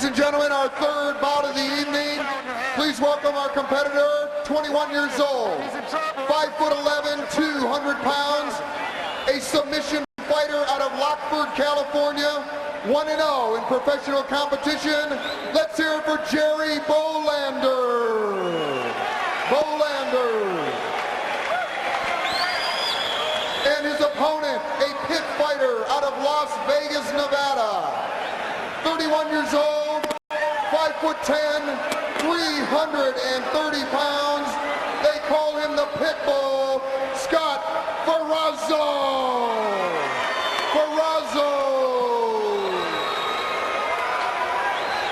Ladies and gentlemen, our third bout of the evening. Please welcome our competitor, 21 years old, 5'11", 200 pounds, a submission fighter out of Lockford, California, 1-0 in professional competition. Let's hear it for Jerry Bohlander. And his opponent, a pit fighter out of Las Vegas, Nevada, 31 years old, 5'10", 330 pounds. They call him the Pitbull, Scott Ferrozzo.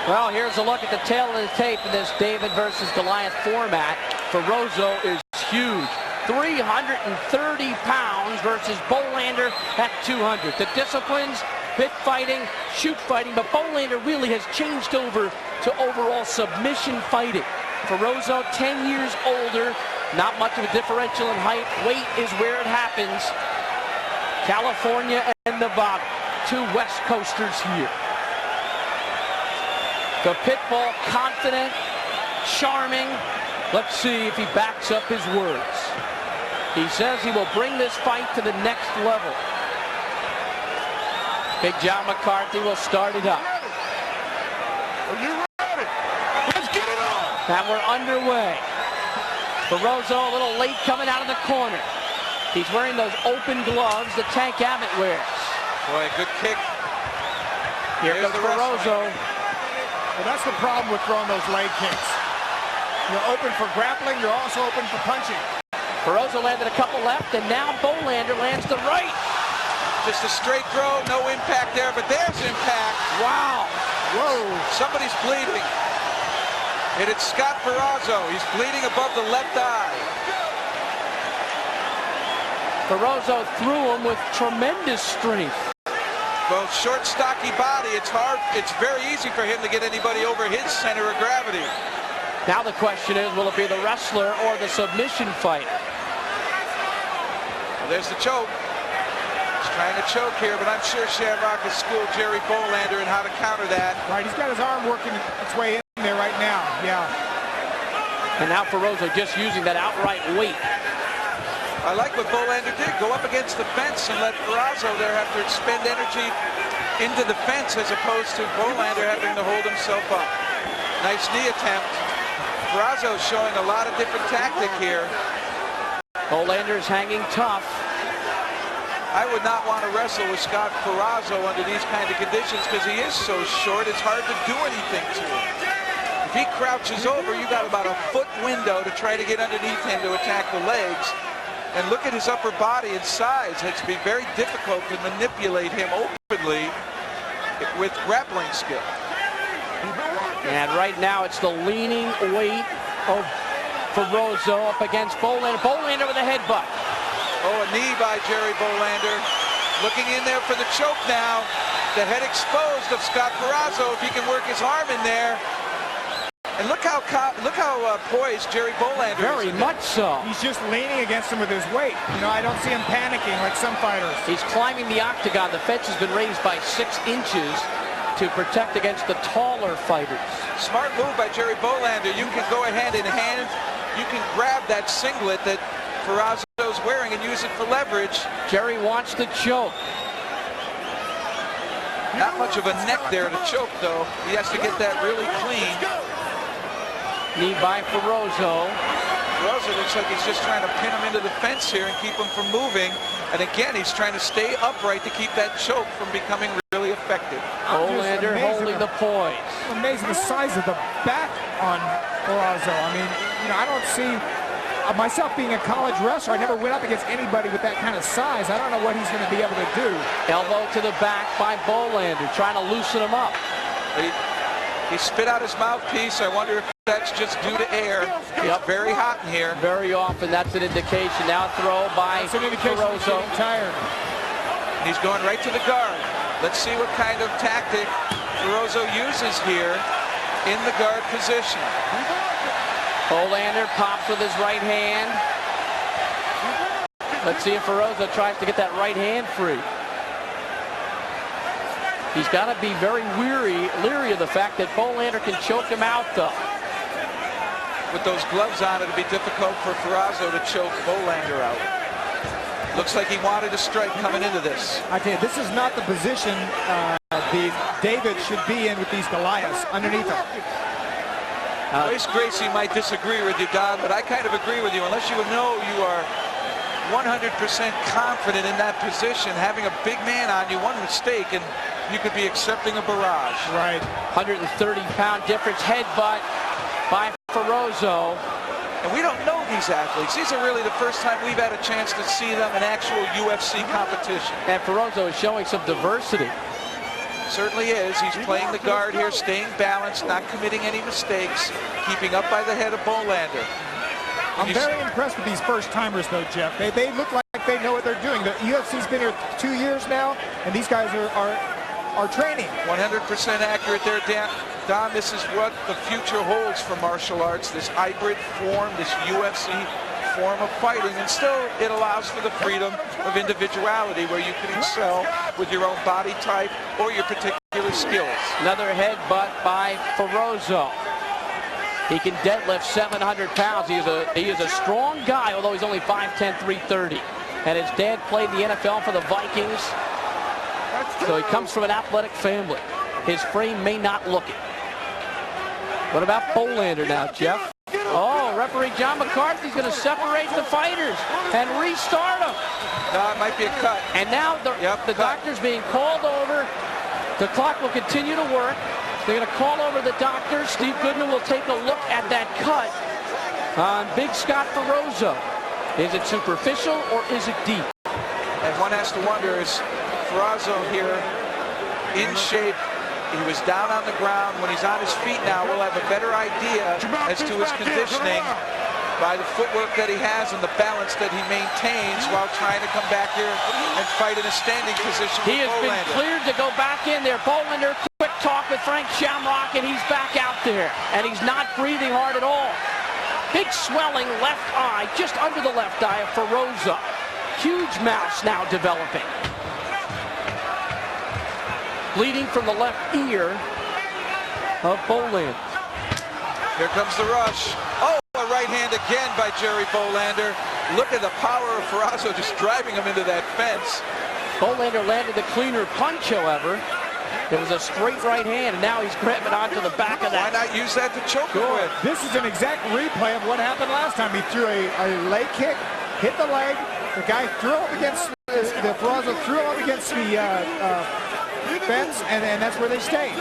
Well, here's a look at the tail of the tape in this David versus Goliath format. Ferrozzo is huge. 330 pounds versus Bohlander at 200. The disciplines, pit fighting, shoot fighting, but Bohlander really has changed over to overall submission fighting. Ferrozzo, 10 years older, not much of a differential in height. Weight is where it happens. California and Nevada, two West Coasters here. The Pitbull, confident, charming. Let's see if he backs up his words. He says he will bring this fight to the next level. Big John McCarthy will start it up. Are you ready? Let's get it on. And we're underway. Ferrozzo a little late coming out of the corner. He's wearing those open gloves that Tank Abbott wears. Boy, good kick. Here comes Ferrozzo. Well, that's the problem with throwing those leg kicks. You're open for grappling, you're also open for punching. Ferrozzo landed a couple left, and now Bohlander lands the right. Just a straight throw, no impact there, but there's impact. Wow. Whoa. Somebody's bleeding. And it's Scott Ferrozzo. He's bleeding above the left eye. Ferrozzo threw him with tremendous strength. Well, short, stocky body, it's hard. It's very easy for him to get anybody over his center of gravity. Now the question is, will it be the wrestler or the submission fight? Well, there's the choke. He's trying to choke here, but I'm sure Shamrock has schooled Jerry Bohlander in how to counter that. Right, he's got his arm working its way in there right now, yeah. And now Ferrozzo just using that outright weight. I like what Bohlander did. Go up against the fence and let Ferrozzo there have to expend energy into the fence as opposed to Bohlander having to hold himself up. Nice knee attempt. Ferrozzo showing a lot of different tactic here. Bohlander is hanging tough. I would not want to wrestle with Scott Ferrozzo under these kind of conditions because he is so short, it's hard to do anything to him. If he crouches over, you got about a foot window to try to get underneath him to attack the legs. And look at his upper body and size. It's been very difficult to manipulate him openly with grappling skill. And right now it's the leaning weight of Ferrozzo up against Bohlander. Bohlander with a headbutt. Oh, a knee by Jerry Bohlander. Looking in there for the choke now. The head exposed of Scott Ferrozzo if he can work his arm in there. And look how poised Jerry Bohlander is. Very much so. He's just leaning against him with his weight. You know, I don't see him panicking like some fighters. He's climbing the octagon. The fence has been raised by 6 inches to protect against the taller fighters. Smart move by Jerry Bohlander. You can go ahead and you can grab that singlet that Ferrozzo's wearing and use it for leverage. Jerry wants to choke. Not much of a neck there to choke, though. He has to get that really clean. Knee by Ferrozzo. Ferrozzo looks like he's just trying to pin him into the fence here and keep him from moving. And again, he's trying to stay upright to keep that choke from becoming really effective. Bohlander holding the poise. Amazing the size of the back on Ferrozzo. I mean, you know, I don't see myself being a college wrestler. I never went up against anybody with that kind of size. I don't know what he's going to be able to do. Elbow to the back by Bohlander, trying to loosen him up. He spit out his mouthpiece. I wonder if that's just due to air. It's very hot in here. Very often that's an indication. Now throw by Ferrozzo. Tired. He's going right to the guard. Let's see what kind of tactic Ferrozzo uses here in the guard position. Bohlander pops with his right hand. Let's see if Ferrozzo tries to get that right hand free. He's got to be very leery of the fact that Bohlander can choke him out, though. With those gloves on, it'll be difficult for Ferrozzo to choke Bohlander out. Looks like he wanted a strike coming into this. I tell you, this is not the position David should be in with these Goliaths underneath him. Grace Gracie might disagree with you, Don, but I kind of agree with you. Unless you know you are 100% confident in that position, having a big man on you, one mistake, and you could be accepting a barrage. Right. 130-pound difference, headbutt by Ferrozzo. And we don't know these athletes. These are really the first time we've had a chance to see them in actual UFC competition. And Ferrozzo is showing some diversity. Certainly is. He's playing the guard here, staying balanced, not committing any mistakes, keeping up by the head of Bohlander. I'm very impressed with these first-timers, though, Jeff. They look like they know what they're doing. The UFC's been here 2 years now, and these guys are training. 100% accurate there, Don. This is what the future holds for martial arts, this hybrid form, this UFC form of fighting, and still it allows for the freedom of individuality where you can excel with your own body type or your particular skills. Another headbutt by Ferrozzo. He can deadlift 700 pounds. He is a strong guy, although he's only 5'10", 330. And his dad played the NFL for the Vikings. So he comes from an athletic family. His frame may not look it. What about Bohlander now, Jeff? Oh, referee John McCarthy's going to separate the fighters and restart them. No, it might be a cut. And now the doctor's being called over. The clock will continue to work. They're going to call over the doctor. Steve Goodman will take a look at that cut on Big Scott Ferrozzo. Is it superficial or is it deep? And one has to wonder, is Ferrozzo here in shape? He was down on the ground. When he's on his feet now, we'll have a better idea as to his conditioning by the footwork that he has and the balance that he maintains while trying to come back here and fight in a standing position. He has been cleared to go back in there. Bohlander, quick talk with Frank Shamrock, and he's back out there. And he's not breathing hard at all. Big swelling left eye, just under the left eye of Ferrozzo. Huge mouse now developing. Bleeding from the left ear of Bohlander. Here comes the rush. Oh, a right hand again by Jerry Bohlander. Look at the power of Ferrozzo just driving him into that fence. Bohlander landed the cleaner punch, however. It was a straight right hand, and now he's grabbing onto the back of that. Why not use that to choke him with? This is an exact replay of what happened last time. He threw a leg kick, hit the leg. The guy threw him against Ferrozzo threw him up against the fence, and that's where they stayed.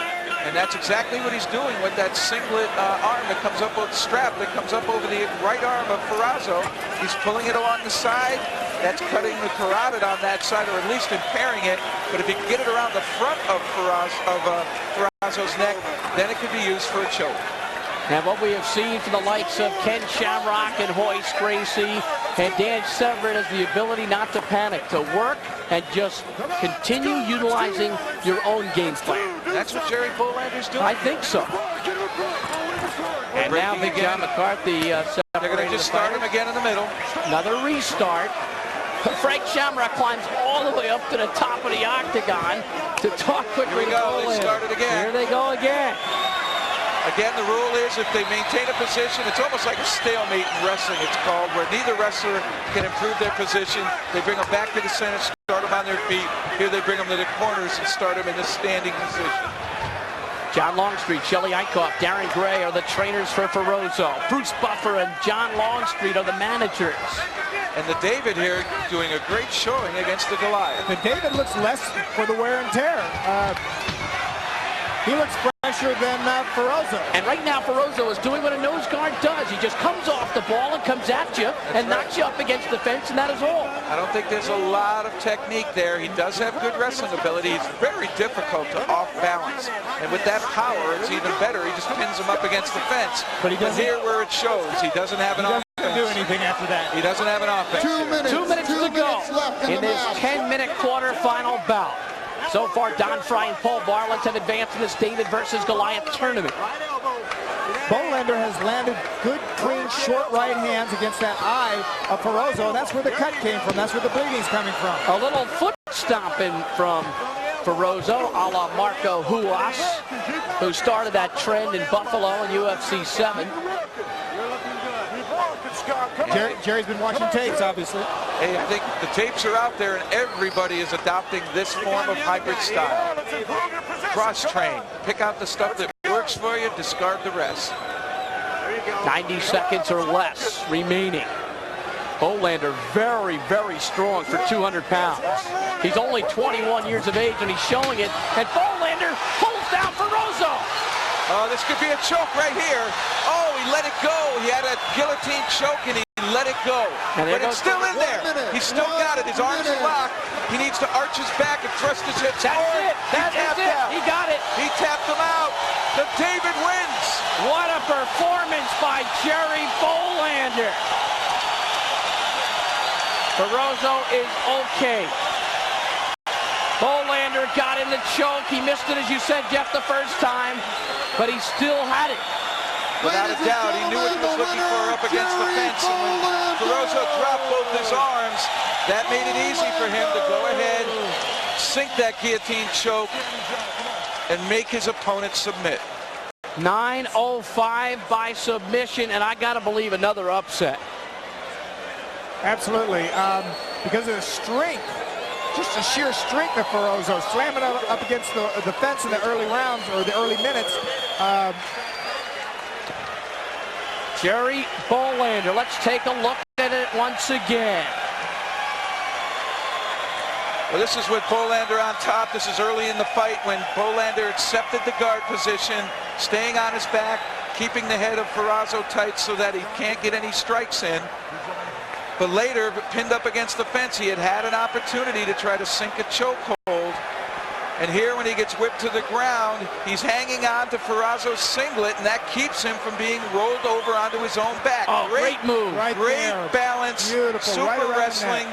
And that's exactly what he's doing with that singlet arm that comes up with the strap that comes up over the right arm of Ferrozzo. He's pulling it along the side. That's cutting the carotid on that side, or at least impairing it. But if he can get it around the front of Ferrozzo's neck, then it can be used for a choke. And what we have seen from the likes of Ken Shamrock and Royce Gracie and Dan Severn is the ability not to panic, to work and just continue utilizing your own game plan. That's what Jerry Bohlander's doing. I think so. And now Big John McCarthy separating. They're going to just start him again in the middle. Another restart. Frank Shamrock climbs all the way up to the top of the octagon to talk quickly. Here we go. They started again. Here they go again. Again, the rule is if they maintain a position, it's almost like a stalemate in wrestling, it's called, where neither wrestler can improve their position. They bring them back to the center, start them on their feet. Here they bring them to the corners and start them in a standing position. John Longstreet, Shelly Eichhoff, Darren Gray are the trainers for Ferrozzo. Bruce Buffer and John Longstreet are the managers. And the David here doing a great showing against the Goliath. The David looks less for the wear and tear. He looks fresher than Ferrozzo. And right now, Ferrozzo is doing what a nose guard does. He just comes off the ball and comes at you knocks you up against the fence, and that is all. I don't think there's a lot of technique there. He does have good wrestling ability. It's very difficult to off-balance. And with that power, it's even better. He just pins him up against the fence. But here where it shows, he doesn't have an offense. He doesn't do anything after that. He doesn't have an offense. 2 minutes. 2 minutes to go in this 10-minute quarterfinal bout. So far, Don Fry and Paul Barlett have advanced in this David versus Goliath tournament. Bohlander has landed good, clean, short right hands against that eye of Ferrozzo, and that's where the cut came from. That's where the bleeding's coming from. A little foot stomping from Ferrozzo, a la Marco Ruas, who started that trend in Buffalo in UFC 7. Jerry's been watching tapes, obviously. Hey, I think the tapes are out there, and everybody is adopting this form of hybrid style. Cross-train. Pick out the stuff that works for you, discard the rest. 90 seconds or less remaining. Bohlander very, very strong for 200 pounds. He's only 21 years of age, and he's showing it. And Bohlander pulls down Ferrozzo. Oh, this could be a choke right here. Oh, he let it go. He had a guillotine choke, and he let it go. But it's still in there. He's still got it. His arms are locked. He needs to arch his back and thrust his hips forward. That's it. That is it. He got it. He tapped him out. The David wins. What a performance by Jerry Bohlander. Ferrozzo is okay. Bohlander got in the choke. He missed it, as you said, Jeff, the first time, but he still had it. Without a doubt, he knew what he was looking for up against the fence. And when Ferrozzo dropped both his arms, that made it easy for him to go ahead, sink that guillotine choke, and make his opponent submit. 9:05 by submission, and I got to believe another upset. Absolutely. Because of the strength, just the sheer strength of Ferrozzo, slamming up against the fence in the early rounds or the early minutes. Jerry Bohlander, let's take a look at it once again. Well, this is with Bohlander on top. This is early in the fight when Bohlander accepted the guard position, staying on his back, keeping the head of Ferrozzo tight so that he can't get any strikes in. But later, pinned up against the fence, he had an opportunity to try to sink a chokehold. And here, when he gets whipped to the ground, he's hanging on to Ferrozzo's singlet, and that keeps him from being rolled over onto his own back. Oh, great move. Great balance. Beautiful. Super right wrestling.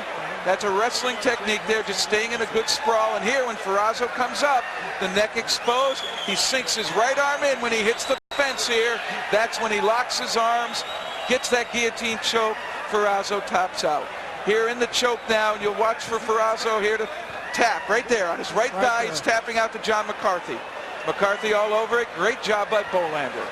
That's a wrestling technique there, just staying in a good sprawl. And here, when Ferrozzo comes up, the neck exposed, he sinks his right arm in when he hits the fence here. That's when he locks his arms, gets that guillotine choke. Ferrozzo tops out. Here in the choke now, and you'll watch for Ferrozzo here to tap right there on his right thigh. He's tapping out to John McCarthy. McCarthy all over it. Great job by Bohlander.